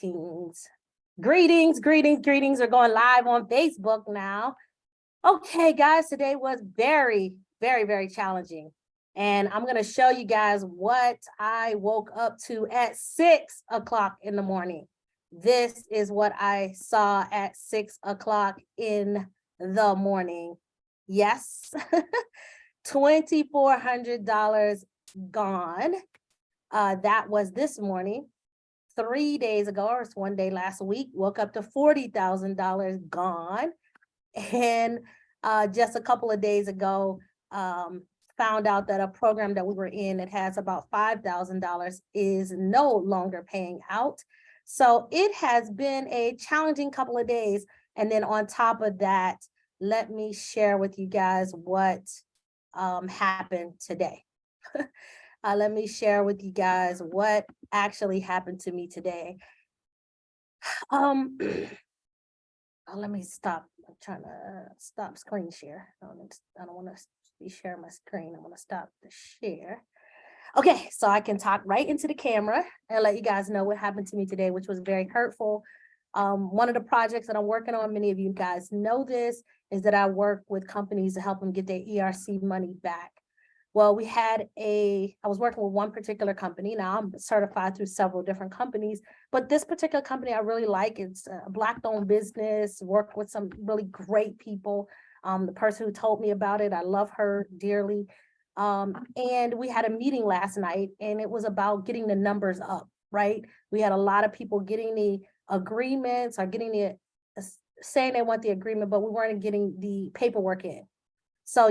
Greetings. Greetings are going live on Facebook now. Okay, guys, today was very challenging. And I'm going to show you guys what I woke up to at 6 o'clock in the morning. This is what I saw at 6 o'clock in the morning. Yes, $2,400 gone. That was this morning. 3 days ago, or it's one day last week, woke up to $40,000 gone. And just a couple of days ago, found out that a program that we were in that has about $5,000 is no longer paying out. So it has been a challenging couple of days. And then on top of that, let me share with you guys what happened today. Let me share with you guys what actually happened to me today. Let me stop. I'm trying to stop screen share. I don't want to be sharing my screen. I want to stop the share. Okay, so I can talk right into the camera and let you guys know what happened to me today, which was very hurtful. One of the projects that I'm working on, many of you guys know this, is that I work with companies to help them get their ERC money back. Well, I was working with one particular company. Now I'm certified through several different companies, but this particular company I really like. It's a Black-owned business, work with some really great people. The person who told me about it, I love her dearly. And we had a meeting last night and it was about getting the numbers up, right? We had a lot of people getting the agreements or saying they want the agreement, but we weren't getting the paperwork in. So,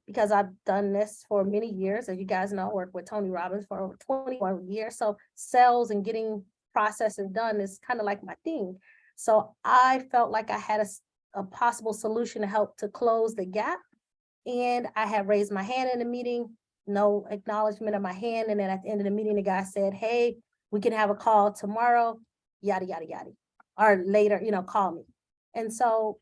because I've done this for many years, as you guys know, I worked with Tony Robbins for over 21 years. So sales and getting processes done is kind of like my thing. So I felt like I had a possible solution to help to close the gap. And I had raised my hand in the meeting, no acknowledgement of my hand. And then at the end of the meeting, the guy said, hey, we can have a call tomorrow, yada, yada, yada, or later, call me. And so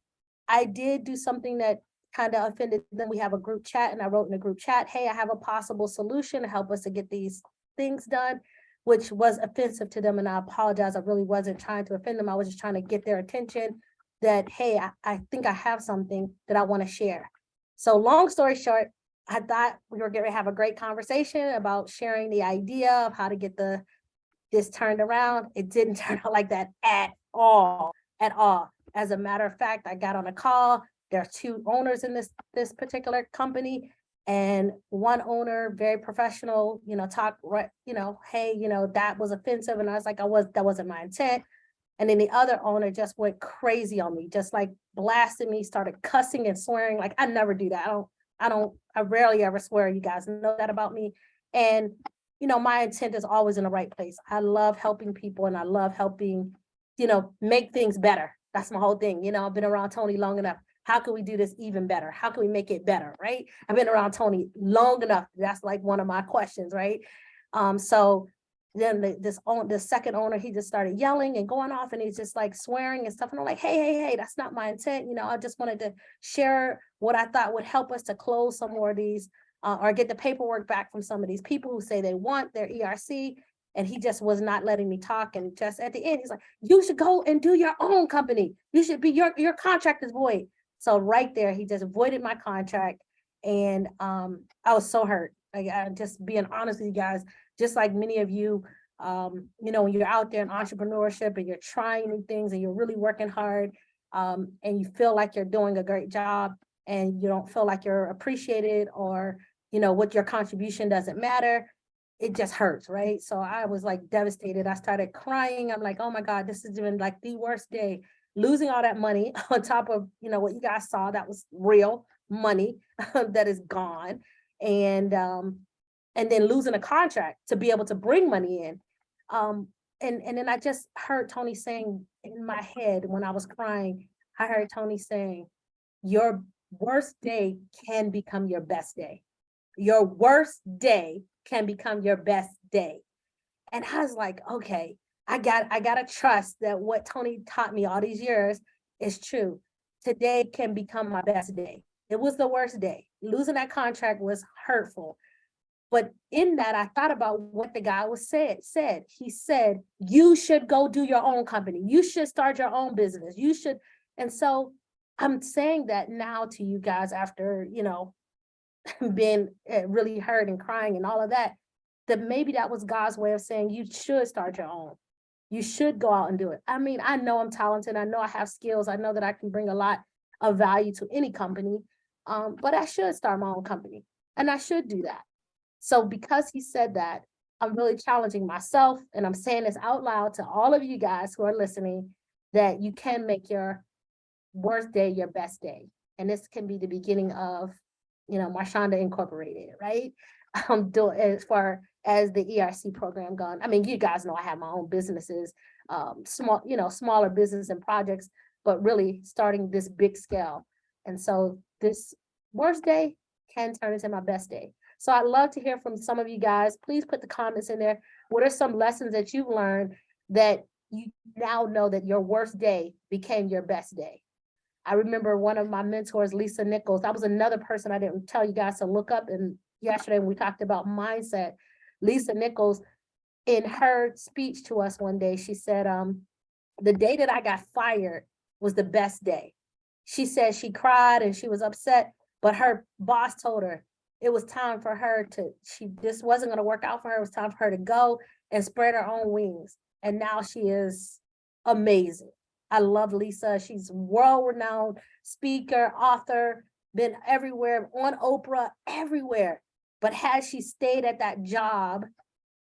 I did do something that kind of offended them. We have a group chat and I wrote in the group chat, hey, I have a possible solution to help us to get these things done, which was offensive to them. And I apologize. I really wasn't trying to offend them. I was just trying to get their attention that, hey, I think I have something that I want to share. So long story short, I thought we were going to have a great conversation about sharing the idea of how to get this turned around. It didn't turn out like that at all. As a matter of fact, I got on a call. There are two owners in this particular company, and one owner, very professional, talk right, hey, that was offensive. And I was like, that wasn't my intent. And then the other owner just went crazy on me, just like blasted me, started cussing and swearing. Like, I never do that. I rarely ever swear. You guys know that about me. And, my intent is always in the right place. I love helping people and I love helping, make things better. That's my whole thing. I've been around Tony long enough. How can we do this even better? How can we make it better, right? I've been around Tony long enough. That's like one of my questions, right? So then the second owner, he just started yelling and going off and he's just like swearing and stuff. And I'm like, hey, that's not my intent. I just wanted to share what I thought would help us to close some more of these or get the paperwork back from some of these people who say they want their ERC. And he just was not letting me talk. And just at the end, he's like, you should go and do your own company. You should be, your contract is void. So right there, he just voided my contract. And I was so hurt. Like, just being honest with you guys, just like many of you, when you're out there in entrepreneurship and you're trying new things and you're really working hard and you feel like you're doing a great job and you don't feel like you're appreciated or, what your contribution doesn't matter, it just hurts, right? So I was like devastated. I started crying. I'm like, oh my God, this has been like the worst day. Losing all that money on top of, what you guys saw, that was real money that is gone. And then losing a contract to be able to bring money in. And then I just heard Tony saying in my head when I was crying, I heard Tony saying, your worst day can become your best day. Your worst day can become your best day. And I was like, okay, I gotta trust that what Tony taught me all these years is true. Today can become my best day. It was the worst day. Losing that contract was hurtful. But in that, I thought about what the guy was said. He said, you should go do your own company. You should start your own business. You should. And so I'm saying that now to you guys after, being really hurt and crying and all of that, that maybe that was God's way of saying you should start your own. You should go out and do it. I mean, I know I'm talented. I know I have skills. I know that I can bring a lot of value to any company. But I should start my own company and I should do that. So because he said that, I'm really challenging myself, and I'm saying this out loud to all of you guys who are listening, that you can make your worst day your best day. And this can be the beginning of, Marshonda Incorporated, right? I'm doing as far as the ERC program gone. I mean, you guys know I have my own businesses, smaller business and projects, but really starting this big scale. And so this worst day can turn into my best day. So I'd love to hear from some of you guys. Please put the comments in there. What are some lessons that you've learned that you now know that your worst day became your best day? I remember one of my mentors, Lisa Nichols. That was another person I didn't tell you guys to look up. And yesterday when we talked about mindset, Lisa Nichols, in her speech to us one day, she said, the day that I got fired was the best day. She said she cried and she was upset, but her boss told her it was time for her this wasn't going to work out for her. It was time for her to go and spread her own wings. And now she is amazing. I love Lisa. She's world-renowned speaker, author, been everywhere, on Oprah, everywhere. But had she stayed at that job,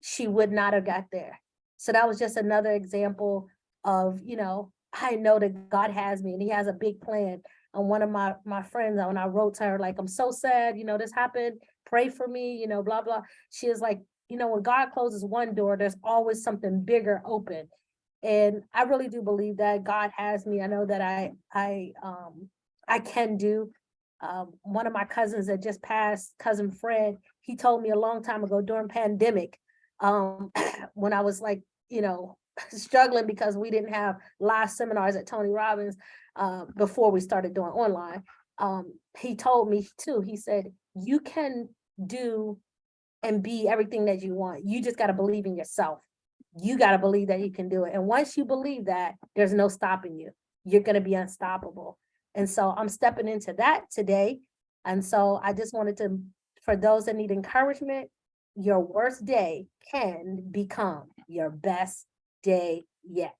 she would not have got there. So that was just another example of, I know that God has me and he has a big plan. And one of my friends, when I wrote to her, like, I'm so sad, this happened, pray for me, blah, blah. She is like, when God closes one door, there's always something bigger open. And I really do believe that God has me. I know that I can do. One of my cousins that just passed, cousin Fred, he told me a long time ago during pandemic, when I was like, struggling because we didn't have live seminars at Tony Robbins before we started doing online. He told me too, he said, you can do and be everything that you want. You just got to believe in yourself. You got to believe that you can do it. And once you believe that, there's no stopping you. You're going to be unstoppable. And so I'm stepping into that today. And so I just wanted to, for those that need encouragement, your worst day can become your best day yet.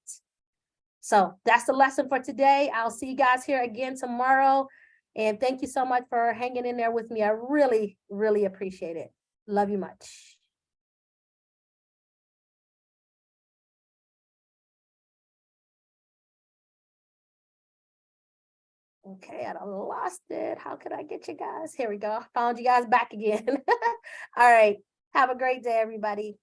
So that's the lesson for today. I'll see you guys here again tomorrow. And thank you so much for hanging in there with me. I really, really appreciate it. Love you much. Okay, I lost it. How could I get you guys? Here we go. Found you guys back again. All right. Have a great day, everybody.